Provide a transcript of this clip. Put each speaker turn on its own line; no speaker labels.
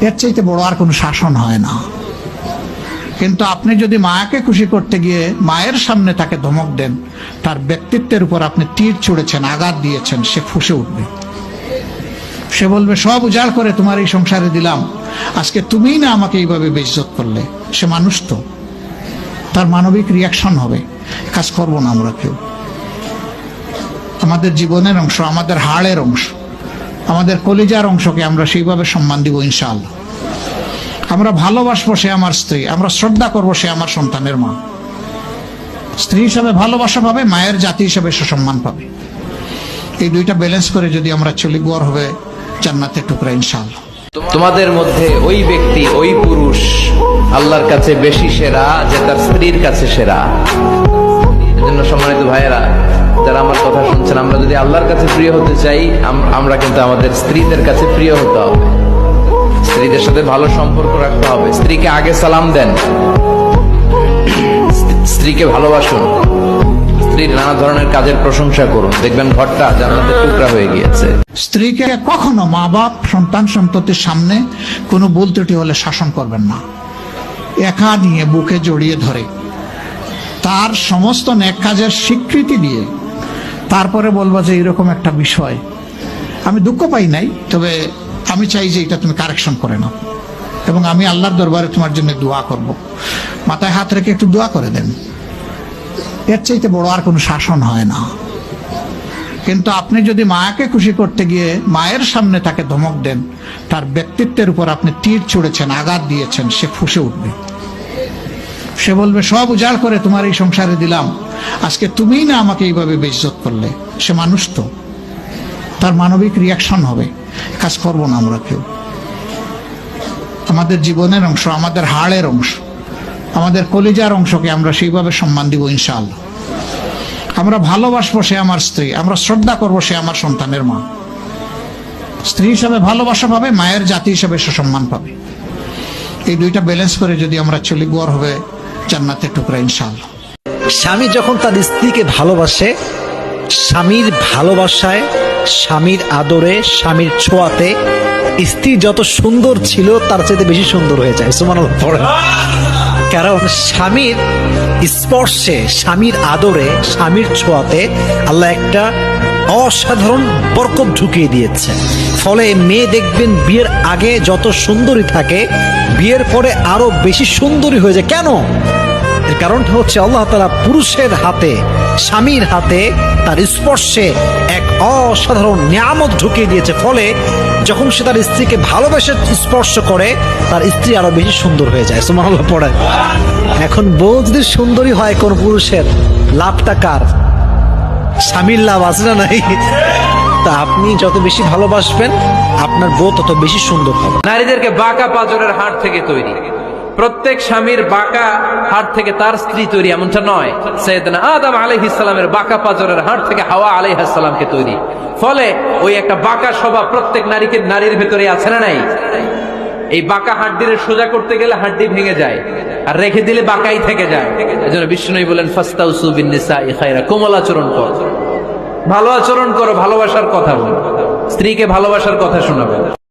এর চাইতে বড় আর কোনো শাসন হয় না। কিন্তু আপনি যদি মাকে খুশি করতে গিয়ে মায়ের সামনে তাকে ধমক দেন, তার ব্যক্তিত্বের উপর আপনি তীর ছুঁড়েছেন, আঘাত দিয়েছেন, সে ফুঁসে উঠবে। সে বলবে সব উজাড় করে তোমার এই সংসারে দিলাম, আজকে তুমিই না আমাকে এইভাবে বেইজ্জত করলে। সে মানুষ তো, তার মানবিক রিয়াকশন হবে। কাজ করবো না আমরা কেউ। আমাদের জীবনের অংশ, আমাদের হাড়ের অংশ, আমাদের কলিজার অংশকে আমরা সেইভাবে সম্মান দিব ইনশাআল্লাহ। আমরা ভালোবাসবো, সে আমার স্ত্রী। আমরা শ্রদ্ধা করবো, সে আমার সন্তানের মা। স্ত্রী হিসাবে ভালোবাসা পাবে, মায়ের জাতি হিসাবে সে সম্মান পাবে। এই দুইটা ব্যালেন্স করে যদি আমরা চলি, গোয়ার হবে জান্নাতের টুকরা ইনশাআল্লাহ।
তোমাদের মধ্যে ওই ব্যক্তি, ওই পুরুষ আল্লাহর কাছে বেশি সেরা যে তার স্ত্রীর কাছে সেরা। এজন্য সম্মানিত ভাইয়েরা, যারা আমার কথা শুনছেন, আমরা যদি আল্লাহর কাছে প্রিয় হতে চাই, আমরা কিন্তু আমাদের স্ত্রীদের কাছে প্রিয় হতে হবে। স্ত্রীদের সাথে ভালো সম্পর্ক রাখতে হবে। স্ত্রীকে আগে সালাম দেন, স্ত্রীকে ভালোবাসুন, স্ত্রীর নানা ধরনের কাজের প্রশংসা করুন, দেখবেন ঘরটা জান্নাতের টুকরা হয়ে গিয়েছে।
স্ত্রীকে কখনো মা বাপ, সন্তান সন্ততির সামনে কোনো ভুল ত্রুটি হলে শাসন করবেন না। একা নিয়ে বুকে জড়িয়ে ধরে তার সমস্ত নেক কাজের স্বীকৃতি দিয়ে তারপরে বলবো যে এরকম একটা বিষয় আমি দুঃখ পাই নাই, তবে আমি চাই যে এটা তুমি কারেকশন করে নাও, এবং আমি আল্লাহর দরবারে তোমার জন্য দোয়া করব। মাথায় হাত রেখে একটু দোয়া করে দেন। এর চাইতে বড় আর কোনো শাসন হয় না। কিন্তু আপনি যদি মাকে খুশি করতে গিয়ে মায়ের সামনে তাকে ধমক দেন, তার ব্যক্তিত্বের উপর আপনি তীর ছুঁড়েছেন, আঘাত দিয়েছেন, সে ফুঁসে উঠবে। সে বলবে সব উজাড় করে তোমার এই সংসারে দিলাম, আজকে তুমিই না আমাকে এইভাবে বেইজ্জত করলে। সে মানুষ তো, তার মানবিক রিয়াকশন হবে। কাজ করবো না আমরা কেউ। আমাদের জীবনের অংশ, আমাদের হাড়ের অংশ, আমাদের কলিজার অংশকে আমরা সেইভাবে সম্মান দিব ইনশাআল্লাহ। আমরা ভালোবাসবো, সে আমার স্ত্রী। আমরা শ্রদ্ধা করবো, সে আমার সন্তানের মা। স্ত্রী হিসাবে ভালোবাসা পাবে, মায়ের জাতি হিসাবে সে সম্মান পাবে। এই দুইটা ব্যালেন্স করে যদি আমরা চলি, গোয়ার হবে জান্নাতের টুকরা ইনশাআল্লাহ।
স্বামী যখন তার স্ত্রীকে ভালোবাসে, স্বামীর ভালোবাসায়, স্বামীর আদরে, স্বামীর ছোঁয়াতে স্ত্রী যত সুন্দর ছিল তার চাইতে বেশি সুন্দর হয়ে যায়। সুবহানাল্লাহ পড়ে। কারণ স্বামীর স্পর্শে, স্বামীর আদরে, স্বামীর ছোঁয়াতে আল্লাহ একটা অসাধারণ বরকত ঢুকিয়ে দিয়েছে। ফলে মেয়ে দেখবেন বিয়ের আগে যত সুন্দরী থাকে, বিয়ের পরে আরো বেশি সুন্দরী হয়ে যায়। কেন? এর কারণটা হচ্ছে আল্লাহ তাআলা পুরুষের হাতে, স্বামীর হাতে, তার স্পর্শে এক অসাধারণ নিয়ামত ঢুকিয়ে দিয়েছে। ফলে যখন সে তার স্ত্রীকে ভালোবেসে স্পর্শ করে, তার স্ত্রী আরো বেশি সুন্দর হয়ে যায়। সুবহানাল্লাহ পড়ে। এখন বউ যদি সুন্দরী হয় কোন পুরুষের, লাভটা কার? স্বামীর লাভ আছে না নাই? তা আপনি যত বেশি ভালোবাসবেন, আপনার বউ তত বেশি সুন্দর হবে।
নারীদেরকে বাঁকা পাঁজরের হাড় থেকে তৈরি। প্রত্যেক স্বামীর বাঁকা হাড় থেকে তার স্ত্রী তৈরি এমনটা নয়। সাইয়েদনা আদম আলাইহিস সালামের বাঁকা পাঁজরের হাড় থেকে হাওয়া আলাইহিস সালামকে তৈরি। ফলে ওই একটা বাঁকা স্বভাব প্রত্যেক নারীর ভেতরে আছে না নাই? এই বাঁকা হাড্ডির সোজা করতে গেলে হাড্ডি ভেঙে যায়, আর রেখে দিলে বাঁকাই থেকে যায়। এজন্য বিষ্ণু বলেন ফাস্তাউসু বিন-নিসাই খায়রা, কোমল আচরণ করো, ভালো আচরণ করো, ভালোবাসার কথা বলো, স্ত্রীকে ভালোবাসার কথা শোনাবে।